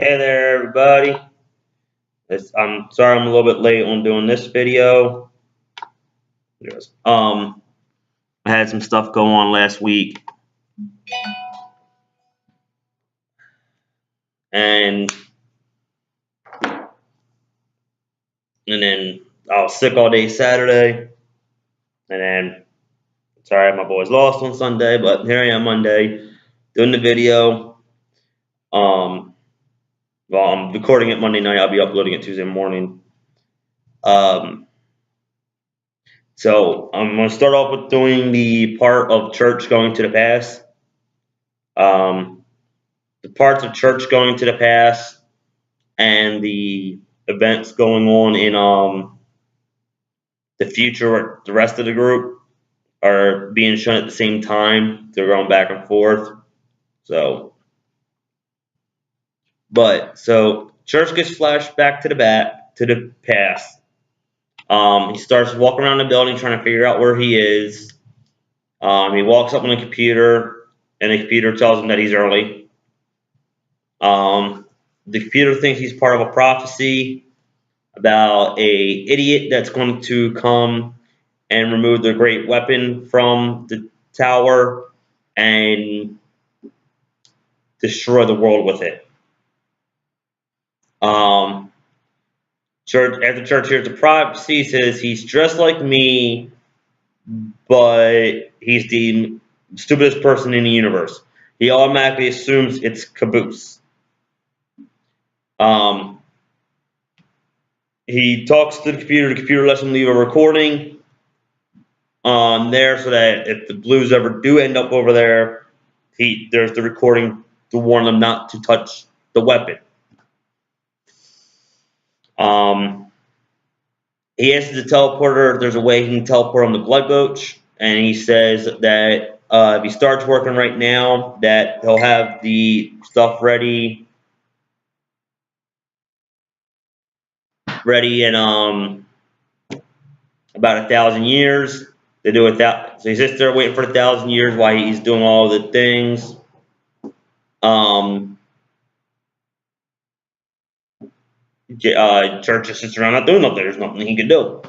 Hey there, everybody. I'm sorry I'm a little bit late on doing this video. Yes. I had some stuff go on last week, and then I was sick all day Saturday, and then sorry my boys lost on Sunday, but here I am Monday doing the video. Well, I'm recording it Monday night. I'll be uploading it Tuesday morning. So I'm going to start off with doing the part of church going to the past. The parts of church going to the past and the events going on in the future. The rest of the group are being shown at the same time. They're going back and forth. So church gets flashed back to the past. He starts walking around the building trying to figure out where he is. He walks up on the computer, and the computer tells him that he's early. The computer thinks he's part of a prophecy about a idiot that's going to come and remove the great weapon from the tower and destroy the world with it. After church hears the prophecy, says he's dressed like me, but he's the stupidest person in the universe. He automatically assumes it's Caboose. He talks to the computer lets him leave a recording on there so that if the Blues ever do end up over there, there's the recording to warn them not to touch the weapon. He asks the teleporter if there's a way he can teleport on the blood gulch, and he says that if he starts working right now, that he'll have the stuff ready in about 1,000 years. They do it that, so he sits there waiting for 1,000 years while he's doing all the things. Church just sits around not doing nothing. There's nothing he can do.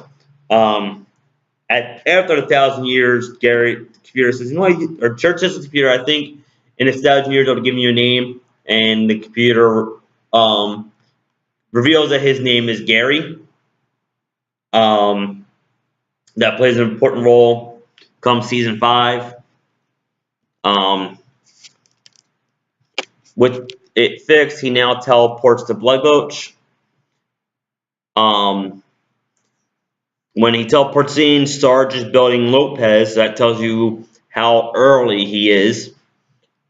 After 1,000 years, the computer says, or Church says to the computer, I think in 1,000 years it'll give me your name, and the computer reveals that his name is Gary. That plays an important role come season 5. With it fixed, he now teleports to Blood Gulch. When he teleports in, Sarge is building Lopez. That tells you how early he is.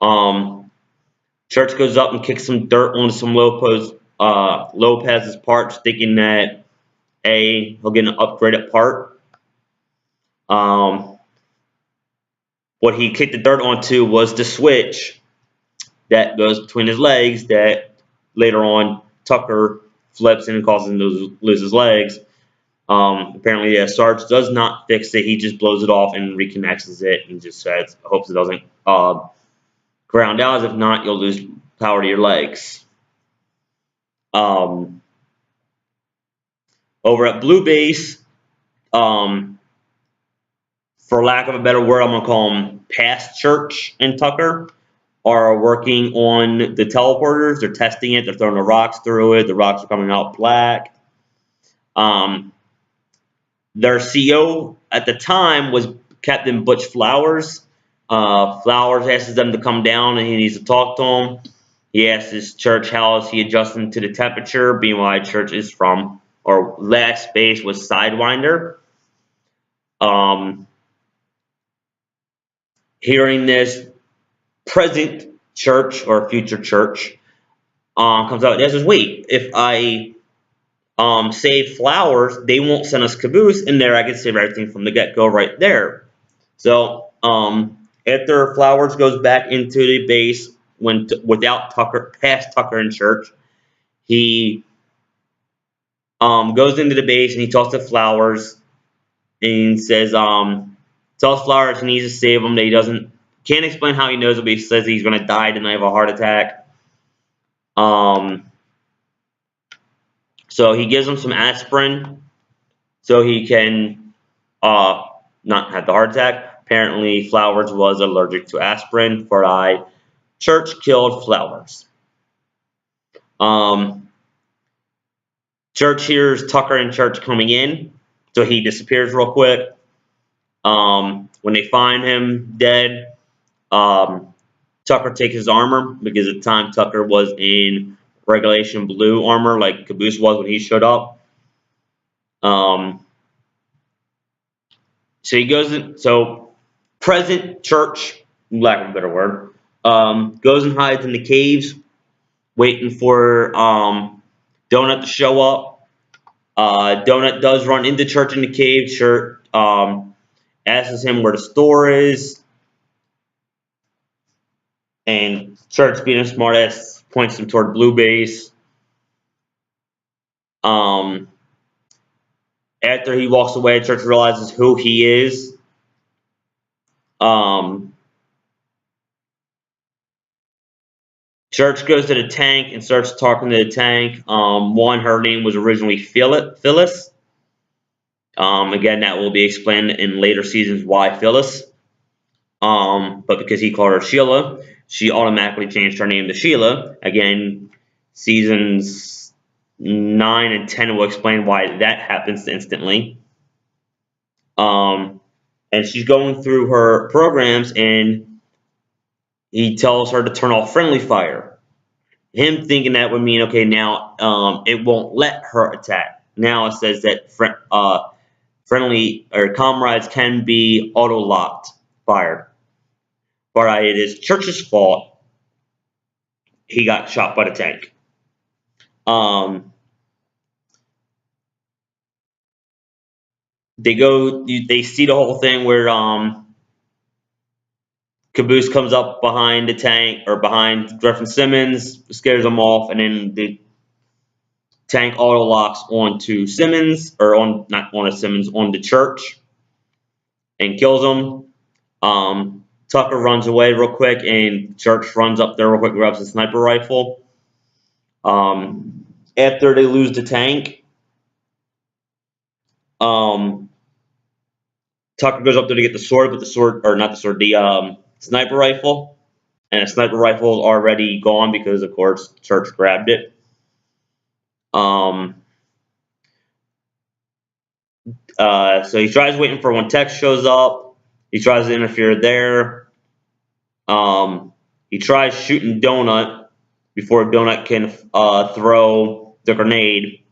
Church goes up and kicks some dirt onto some Lopez's parts, thinking that he'll get an upgraded part. What he kicked the dirt onto was the switch that goes between his legs that later on Tucker flips and causes him to lose his legs. Apparently, Sarge does not fix it. He just blows it off and reconnects it and just hopes it doesn't ground out. If not, you'll lose power to your legs. Over at Blue Base, for lack of a better word, I'm going to call them past Church and Tucker, are working on the teleporters. They're testing it. They're throwing the rocks through it. The rocks are coming out black. Their CEO at the time was Captain Butch Flowers. Flowers asks them to come down and he needs to talk to him. He asks Church how is he adjusting to the temperature, being why Church is from, or last base was Sidewinder. Hearing this, present Church or future Church comes out and says, wait, if I save Flowers, they won't send us Caboose, and there I can save everything from the get-go right there. So after Flowers goes back into the base without Tucker, past Tucker and Church, he goes into the base and he talks to Flowers and says, tells Flowers he needs to save him, that he can't explain how he knows it, but he says he's going to die tonight of a heart attack. So he gives him some aspirin so he can not have the heart attack. Apparently, Flowers was allergic to aspirin, for Church killed Flowers. Church hears Tucker and Church coming in, so he disappears real quick. When they find him dead, Tucker takes his armor, because at the time Tucker was in regulation blue armor like Caboose was when he showed up. So he goes in, so present Church, lack of a better word, goes and hides in the caves, waiting for Donut to show up. Donut does run into Church in the cave. Church asks him where the store is, and Church, being a smartass, points him toward Blue Base. After he walks away, Church realizes who he is. Church goes to the tank and starts talking to the tank. Her name was originally Phyllis. Again, that will be explained in later seasons why Phyllis. But because he called her Sheila, she automatically changed her name to Sheila. Again, seasons 9 and 10 will explain why that happens instantly. And she's going through her programs, and he tells her to turn off friendly fire. Him thinking that would mean, okay, now it won't let her attack. Now it says that friendly or comrades can be auto-locked fired. But it is Church's fault he got shot by the tank. They see the whole thing where Caboose comes up behind the tank, or behind Griffin Simmons, scares him off, and then the tank auto locks onto Simmons, or not onto Simmons, onto Church, and kills him. Tucker runs away real quick, and Church runs up there real quick, grabs a sniper rifle. After they lose the tank, Tucker goes up there to get the sword, but the sniper rifle. And the sniper rifle is already gone because, of course, Church grabbed it. So he tries waiting for when Tex shows up. He tries to interfere there. He tries shooting Donut before Donut can throw the grenade.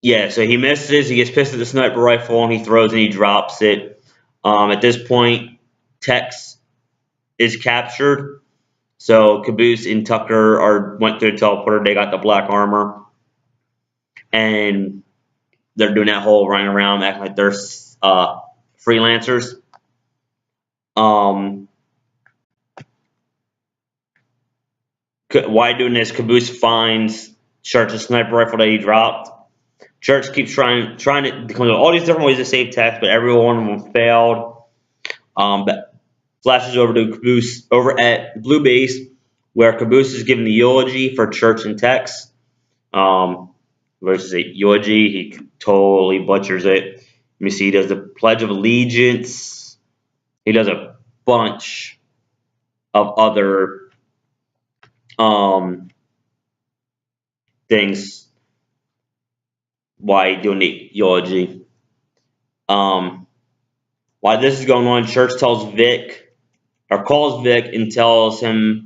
Yeah, so he misses. He gets pissed at the sniper rifle, and he throws and he drops it. At this point, Tex is captured. So Caboose and Tucker went through the teleporter. They got the black armor, and they're doing that whole running around, acting like they're freelancers. Why doing this? Caboose finds Church's sniper rifle that he dropped. Church keeps trying to come up all these different ways to save Tex, but every one of them failed. But flashes over to Caboose over at Blue Base, where Caboose is giving the eulogy for Church and Tex. Versus a eulogy, he totally butchers it. Let me see, he does the Pledge of Allegiance. He does a bunch of other things while doing the eulogy. While this is going on, Church tells Vic, or calls Vic and tells him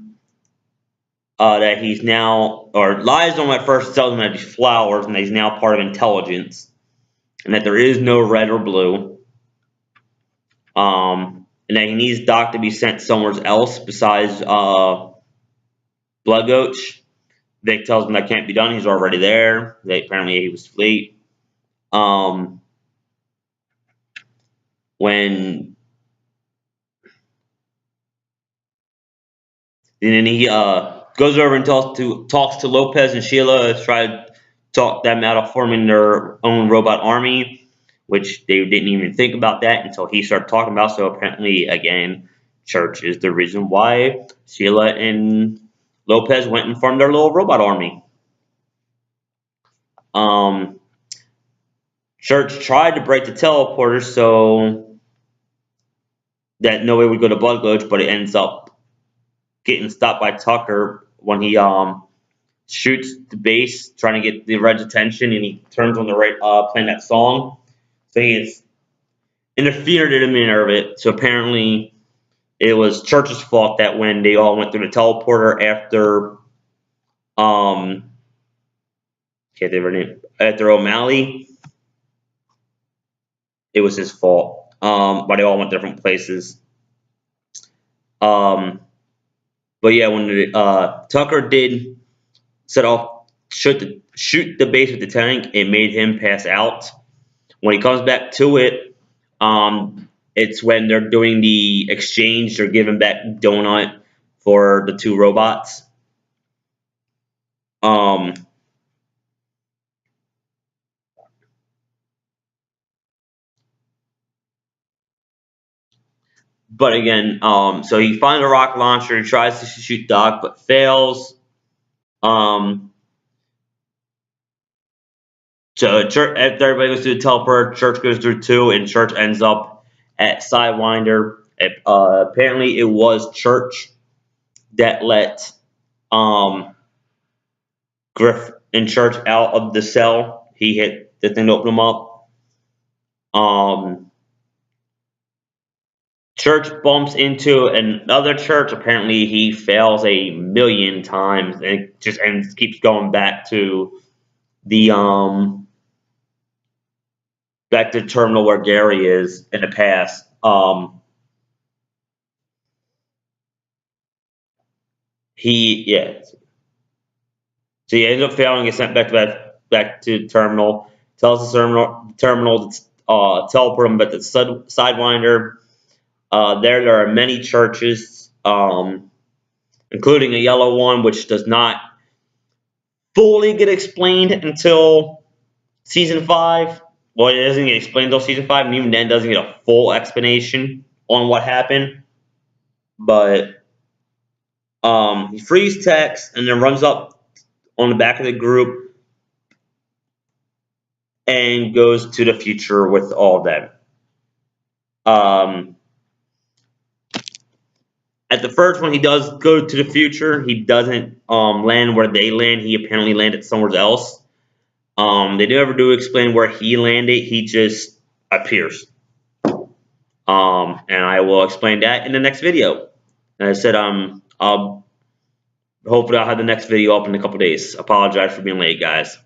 that he's now, or lies to him at first, tells him that he's flowers and that he's now part of intelligence, and that there is no red or blue, and that he needs Doc to be sent somewhere else besides Blood Gulch. Vic tells him that can't be done. He's already there. Apparently he was asleep. And then he goes over and talks to Lopez and Sheila to try to talk them out of forming their own robot army, which they didn't even think about that until he started talking about. So apparently, again, Church is the reason why Sheila and Lopez went and formed their little robot army. Church tried to break the teleporter so that nobody would go to Blood Gulch, but it ends up getting stopped by Tucker when he shoots the base, trying to get the Red's attention, and he turns on the right, playing that song. So he is interfered in a manner of it. So apparently, it was Church's fault that when they all went through the teleporter after, after O'Malley, it was his fault. But they all went different places. But yeah, when Tucker did set off, shoot the base with the tank, it made him pass out. When he comes back to it, it's when they're doing the exchange. They're giving back Donut for the two robots. But again, so he finds a rocket launcher and tries to shoot Doc, but fails. So Church, after everybody goes through the teleport, Church goes through too, and Church ends up at Sidewinder. Apparently, it was Church that let Griff and Church out of the cell. He hit the thing to open them up. Church bumps into another Church. Apparently, he fails a million times and keeps going back to the terminal where Gary is in the past. So he ends up failing, gets sent back to the terminal. Tells the terminal to teleport him back to the Sidewinder. There are many churches, including a yellow one, which does not fully get explained until season 5. Well, it doesn't get explained until season 5, and even then doesn't get a full explanation on what happened. But he frees Tex and then runs up on the back of the group and goes to the future with all of them. At the first one, he does go to the future. He doesn't land where they land. He apparently landed somewhere else. They never do explain where he landed. He just appears. And I will explain that in the next video. And I said, hopefully I'll have the next video up in a couple days. Apologize for being late, guys.